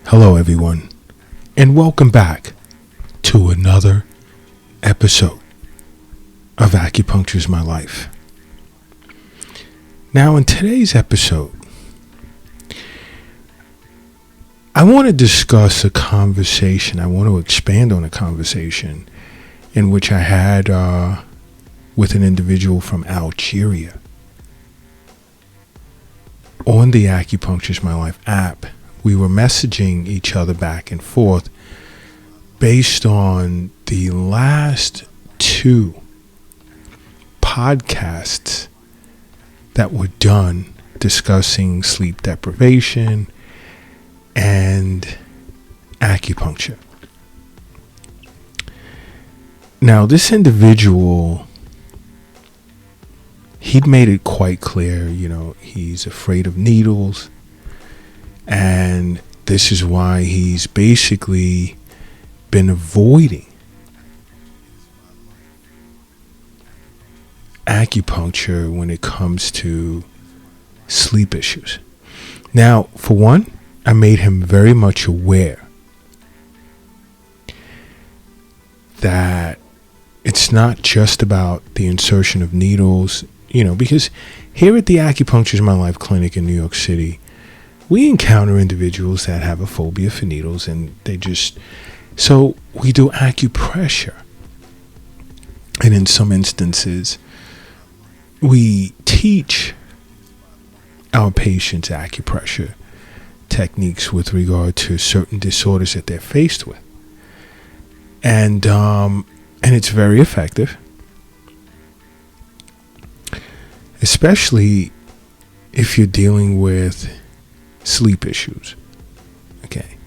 Hello, everyone, and welcome back to another episode of Acupuncture is My Life. Now, in today's episode, I want to discuss a conversation. I want to expand on a conversation in which I had with an individual from Algeria on the Acupuncture is My Life app. We were messaging each other back and forth based on the last two podcasts that were done discussing sleep deprivation and acupuncture. Now, this individual, he'd made it quite clear, he's afraid of needles. And this is why he's basically been avoiding acupuncture when it comes to sleep issues. Now, for one, I made him very much aware that it's not just about the insertion of needles, because here at the Acupuncture is My Life clinic in New York City, we encounter individuals that have a phobia for needles, and so we do acupressure. And in some instances, we teach our patients acupressure techniques with regard to certain disorders that they're faced with. And it's very effective, especially if you're dealing with sleep issues. Okay.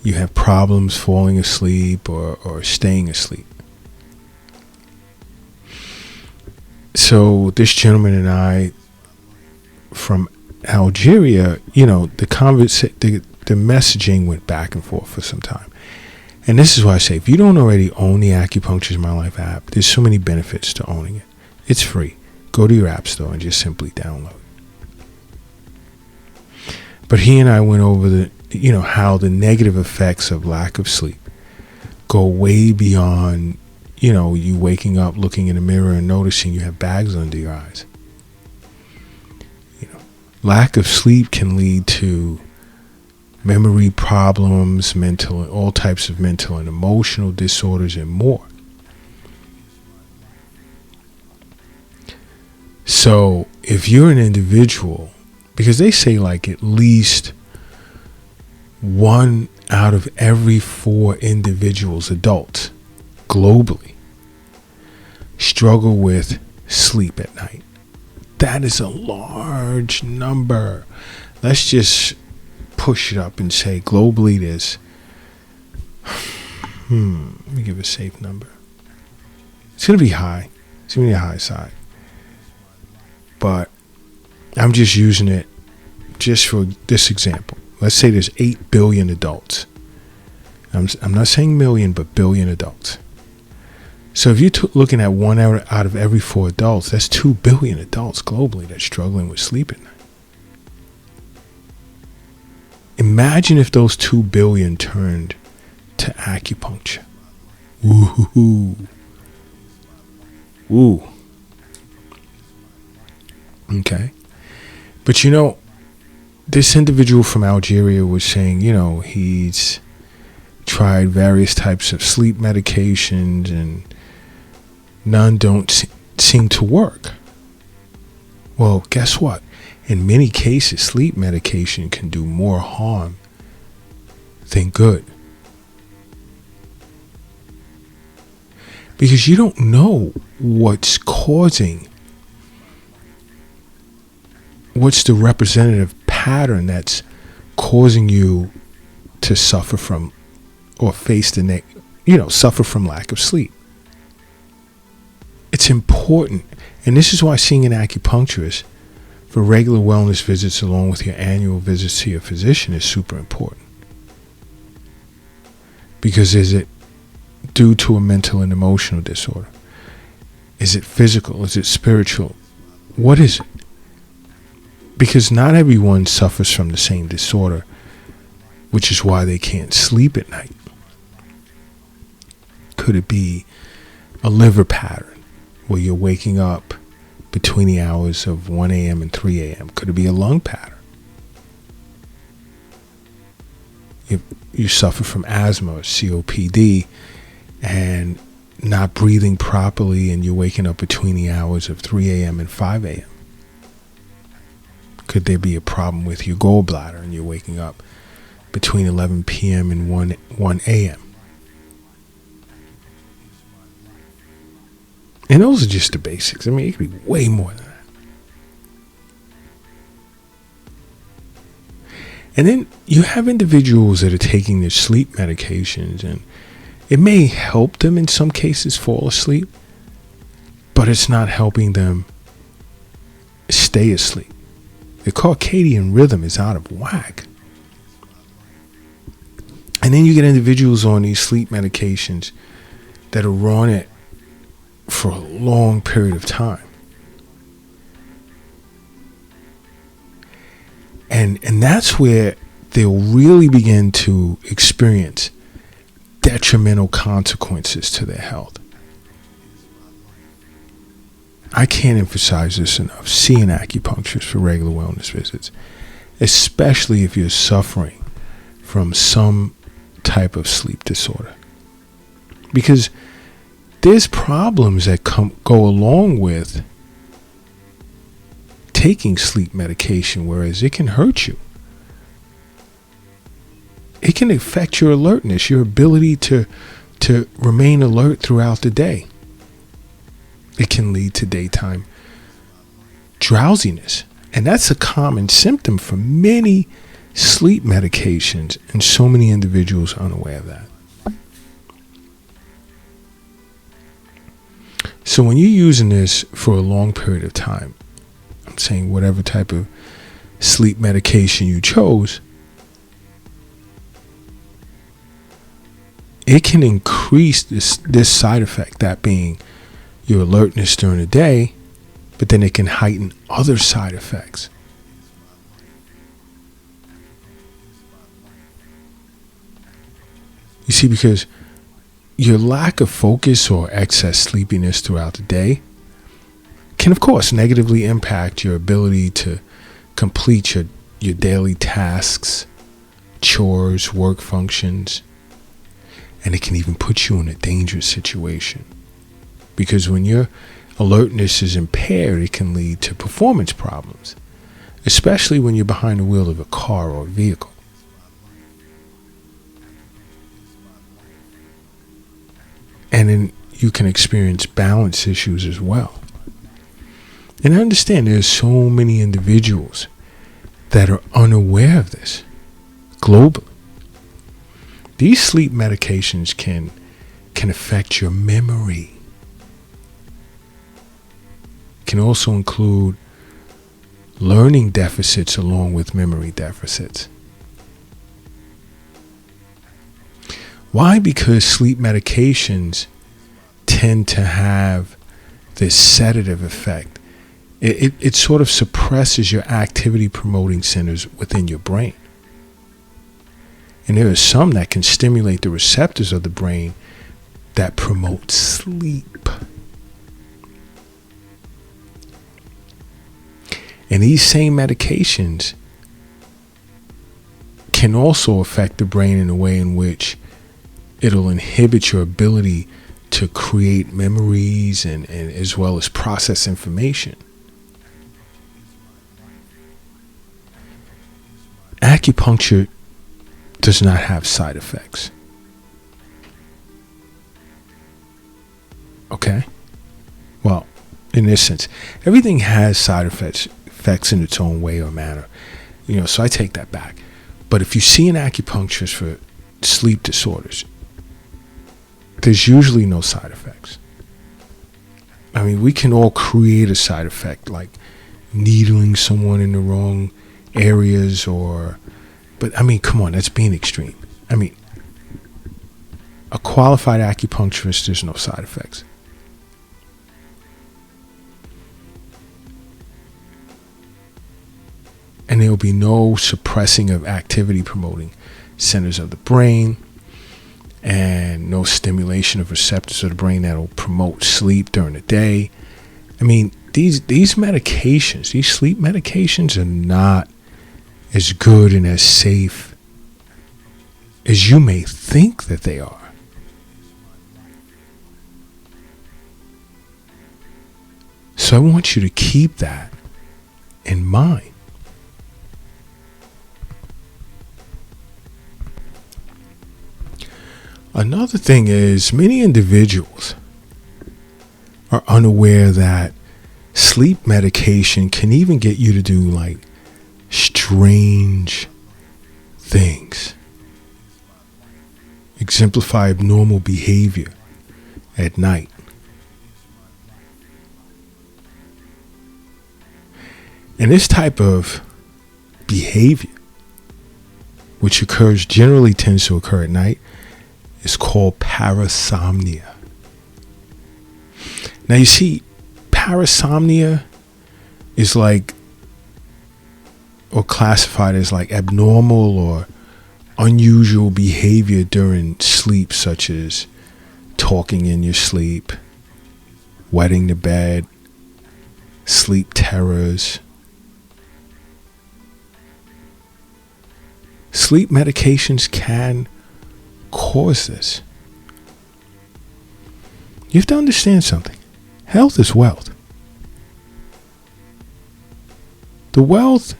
You have problems falling asleep or staying asleep. So this gentleman and I from Algeria, the messaging went back and forth for some time. And this is why I say, if you don't already own the Acupuncture is My Life app, there's so many benefits to owning it. It's free. Go to your app store and just simply download. But he and I went over how the negative effects of lack of sleep go way beyond, you waking up, looking in the mirror and noticing you have bags under your eyes. Lack of sleep can lead to memory problems, all types of mental and emotional disorders and more. So if you're an individual, because they say at least 1 out of every 4 individuals, adults, globally, struggle with sleep at night. That is a large number. Let's just push it up and say globally there's, let me give a safe number. It's going to be high. It's going to be the high side. But I'm just using it just for this example. Let's say there's 8 billion adults. I'm not saying million, but billion adults. So if you're looking at 1 out of every 4 adults, that's 2 billion adults globally that's struggling with sleep at night. Imagine if those 2 billion turned to acupuncture. Woo-hoo-hoo. Woo. Okay. But this individual from Algeria was saying, he's tried various types of sleep medications and none don't seem to work. Well, guess what? In many cases, sleep medication can do more harm than good. Because you don't know what's the representative pattern that's causing you to suffer from or face suffer from lack of sleep. It's important. And this is why seeing an acupuncturist for regular wellness visits along with your annual visits to your physician is super important. Because is it due to a mental and emotional disorder? Is it physical? Is it spiritual? What is it? Because not everyone suffers from the same disorder. which is why they can't sleep at night? Could it be a liver pattern where you're waking up between the hours of 1 a.m. and 3 a.m.? Could it be a lung pattern? If you suffer from asthma or COPD and not breathing properly and you're waking up between the hours of 3 a.m. and 5 a.m. Could there be a problem with your gallbladder and you're waking up between 11 p.m. and 1 a.m.? And those are just the basics. I mean, it could be way more than that. And then you have individuals that are taking their sleep medications, and it may help them in some cases fall asleep, but it's not helping them stay asleep. The circadian rhythm is out of whack. And then you get individuals on these sleep medications that are on it for a long period of time. And that's where they'll really begin to experience detrimental consequences to their health. I can't emphasize this enough. See an acupuncturist for regular wellness visits, especially if you're suffering from some type of sleep disorder. Because there's problems that go along with taking sleep medication, whereas it can hurt you. It can affect your alertness, your ability to remain alert throughout the day. It can lead to daytime drowsiness. And that's a common symptom for many sleep medications, and so many individuals are unaware of that. So when you're using this for a long period of time, I'm saying whatever type of sleep medication you chose, it can increase this side effect, that being your alertness during the day, but then it can heighten other side effects. You see, because your lack of focus or excess sleepiness throughout the day can, of course, negatively impact your ability to complete your daily tasks, chores, work functions, and it can even put you in a dangerous situation. Because when your alertness is impaired, it can lead to performance problems, especially when you're behind the wheel of a car or a vehicle. And then you can experience balance issues as well. And I understand there's so many individuals that are unaware of this globally. These sleep medications can affect your memory. Can also include learning deficits along with memory deficits. Why? Because sleep medications tend to have this sedative effect. It sort of suppresses your activity promoting centers within your brain. And there are some that can stimulate the receptors of the brain that promote sleep. And these same medications can also affect the brain in a way in which it'll inhibit your ability to create memories and as well as process information. Acupuncture does not have side effects. Okay? Well, in this sense, everything has side effects in its own way or manner. So I take that back. But if you see an acupuncturist for sleep disorders, there's usually no side effects. I mean, we can all create a side effect, like needling someone in the wrong areas but I mean, come on, that's being extreme. I mean, a qualified acupuncturist, there's no side effects. And there will be no suppressing of activity promoting centers of the brain and no stimulation of receptors of the brain that will promote sleep during the day. I mean, these medications, these sleep medications are not as good and as safe as you may think that they are. So I want you to keep that in mind. Another thing is, many individuals are unaware that sleep medication can even get you to do like strange things, exemplify abnormal behavior at night. And this type of behavior, which generally tends to occur at night, is called parasomnia. Now you see, parasomnia is like, or classified as like abnormal or unusual behavior during sleep, such as talking in your sleep, wetting the bed, sleep terrors. Sleep medications can cause this. You have to understand something. Health is wealth. The wealth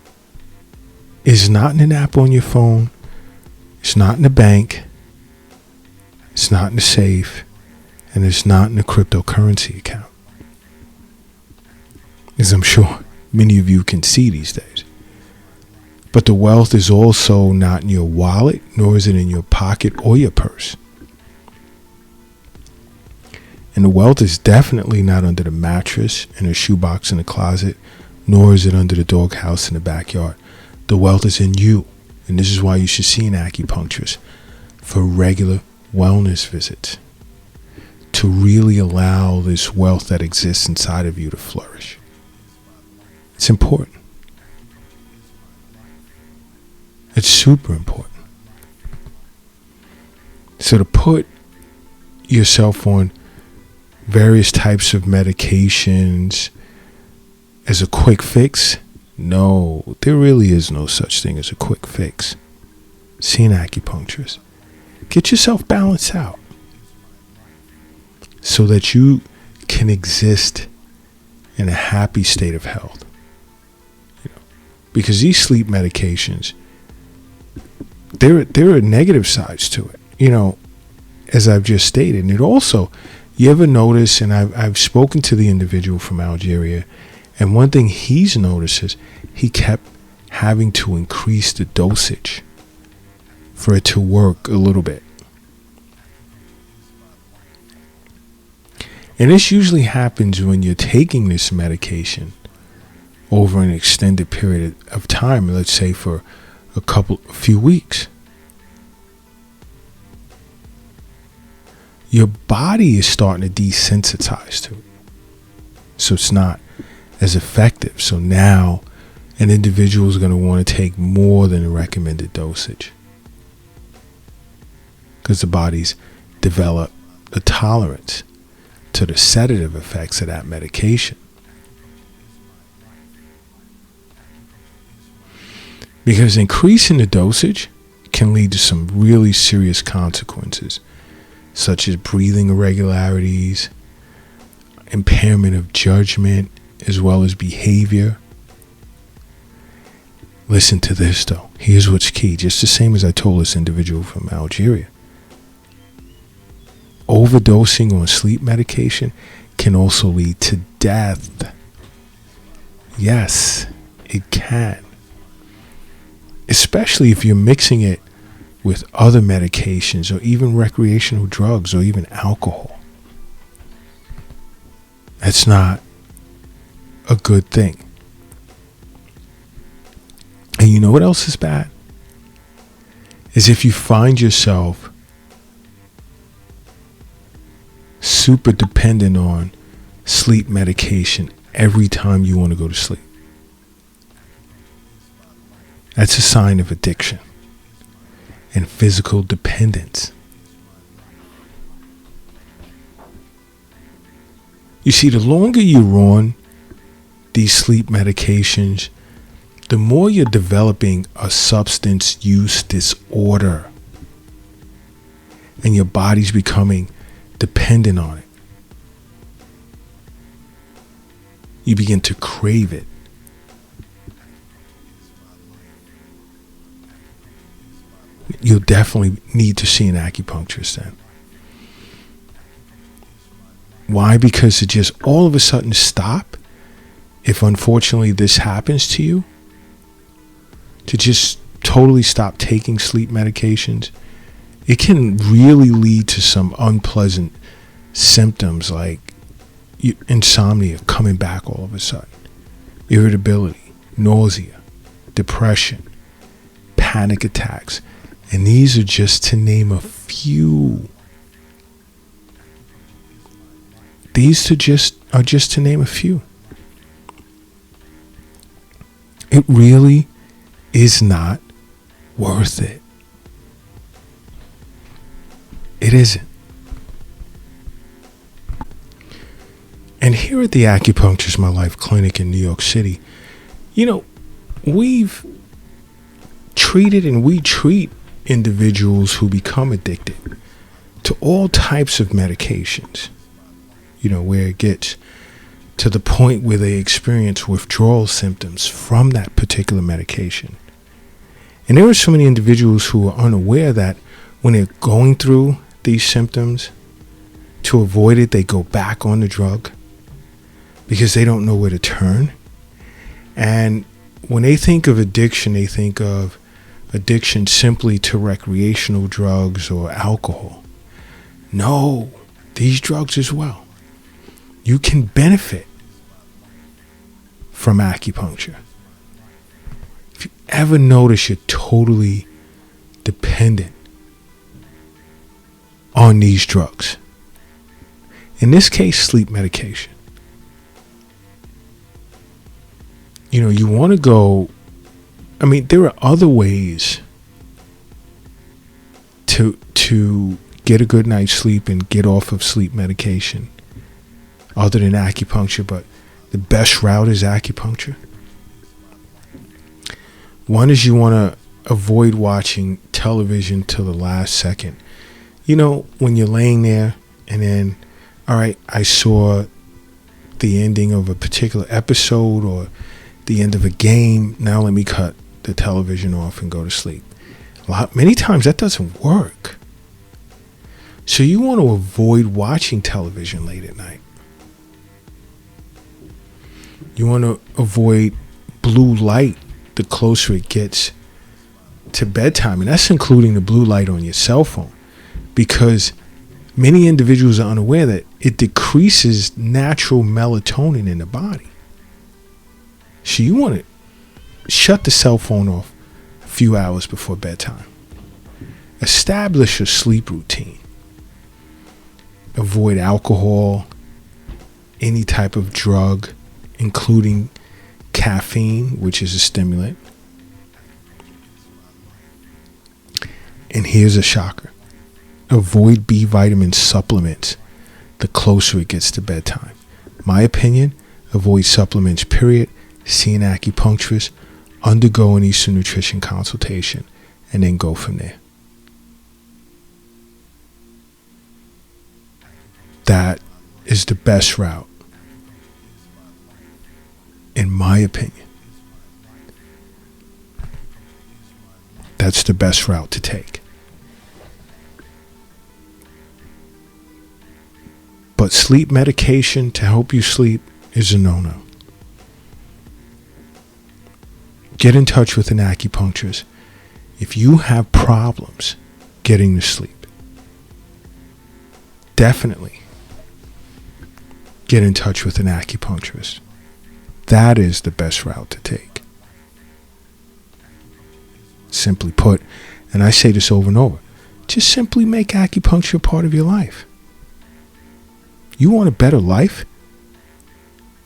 is not in an app on your phone. It's not in the bank. It's not in the safe. And it's not in a cryptocurrency account, as I'm sure many of you can see these days. But the wealth is also not in your wallet, nor is it in your pocket or your purse. And the wealth is definitely not under the mattress in a shoebox in the closet, nor is it under the doghouse in the backyard. The wealth is in you. And this is why you should see an acupuncturist for regular wellness visits, to really allow this wealth that exists inside of you to flourish. It's important. It's super important. So to put yourself on various types of medications as a quick fix, no, there really is no such thing as a quick fix. See an acupuncturist. Get yourself balanced out so that you can exist in a happy state of health. Because these sleep medications, there are negative sides to it, as I've just stated. And it also, you ever notice, and I've spoken to the individual from Algeria, and one thing he's noticed is he kept having to increase the dosage for it to work a little bit. And this usually happens when you're taking this medication over an extended period of time, let's say for a few weeks. Your body is starting to desensitize to it. So it's not as effective. So now an individual is going to want to take more than the recommended dosage, because the body's developed a tolerance to the sedative effects of that medication. Because increasing the dosage can lead to some really serious consequences, such as breathing irregularities, impairment of judgment, as well as behavior. Listen to this though. Here's what's key. Just the same as I told this individual from Algeria. Overdosing on sleep medication can also lead to death. Yes, it can. Especially if you're mixing it with other medications or even recreational drugs or even alcohol. That's not a good thing. And you know what else is bad? Is if you find yourself super dependent on sleep medication every time you want to go to sleep. That's a sign of addiction. and physical dependence. You see, the longer you're on these sleep medications, the more you're developing a substance use disorder, and your body's becoming dependent on it. You begin to crave it. You'll definitely need to see an acupuncturist then. Why? Because it just all of a sudden stop, if unfortunately this happens to you, to just totally stop taking sleep medications, it can really lead to some unpleasant symptoms like insomnia coming back all of a sudden, irritability, nausea, depression, panic attacks. And these are just to name a few. These are just to name a few. It really is not worth it. It isn't. And here at the Acupuncture's My Life Clinic in New York City, we've treated and we treat individuals who become addicted to all types of medications, where it gets to the point where they experience withdrawal symptoms from that particular medication. And there are so many individuals who are unaware that when they're going through these symptoms, to avoid it, they go back on the drug because they don't know where to turn. And when they think of addiction, they think of addiction simply to recreational drugs or alcohol. No, these drugs as well. You can benefit from acupuncture. If you ever notice you're totally dependent on these drugs, in this case, sleep medication, you want to go. There are other ways to get a good night's sleep and get off of sleep medication other than acupuncture, but the best route is acupuncture. One is you want to avoid watching television till the last second. When you're laying there and then, all right, I saw the ending of a particular episode or the end of a game. Now let me cut the television off and go to sleep. Many times that doesn't work. So you want to avoid watching television late at night. You want to avoid blue light the closer it gets to bedtime. And that's including the blue light on your cell phone, because many individuals are unaware that it decreases natural melatonin in the body. So you want to shut the cell phone off a few hours before bedtime. Establish a sleep routine. Avoid alcohol, any type of drug, including caffeine, which is a stimulant. And here's a shocker. Avoid B vitamin supplements the closer it gets to bedtime. My opinion, avoid supplements, period. See an acupuncturist, undergo an Eastern nutrition consultation, and then go from there. That is the best route, in my opinion. That's the best route to take. But sleep medication to help you sleep is a no-no. Get in touch with an acupuncturist if you have problems getting to sleep. Definitely get in touch with an acupuncturist. That is the best route to take. Simply put, and I say this over and over, just simply make acupuncture part of your life. You want a better life?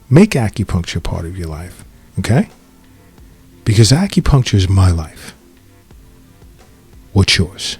Make acupuncture part of your life, okay? Because acupuncture is my life. What's yours?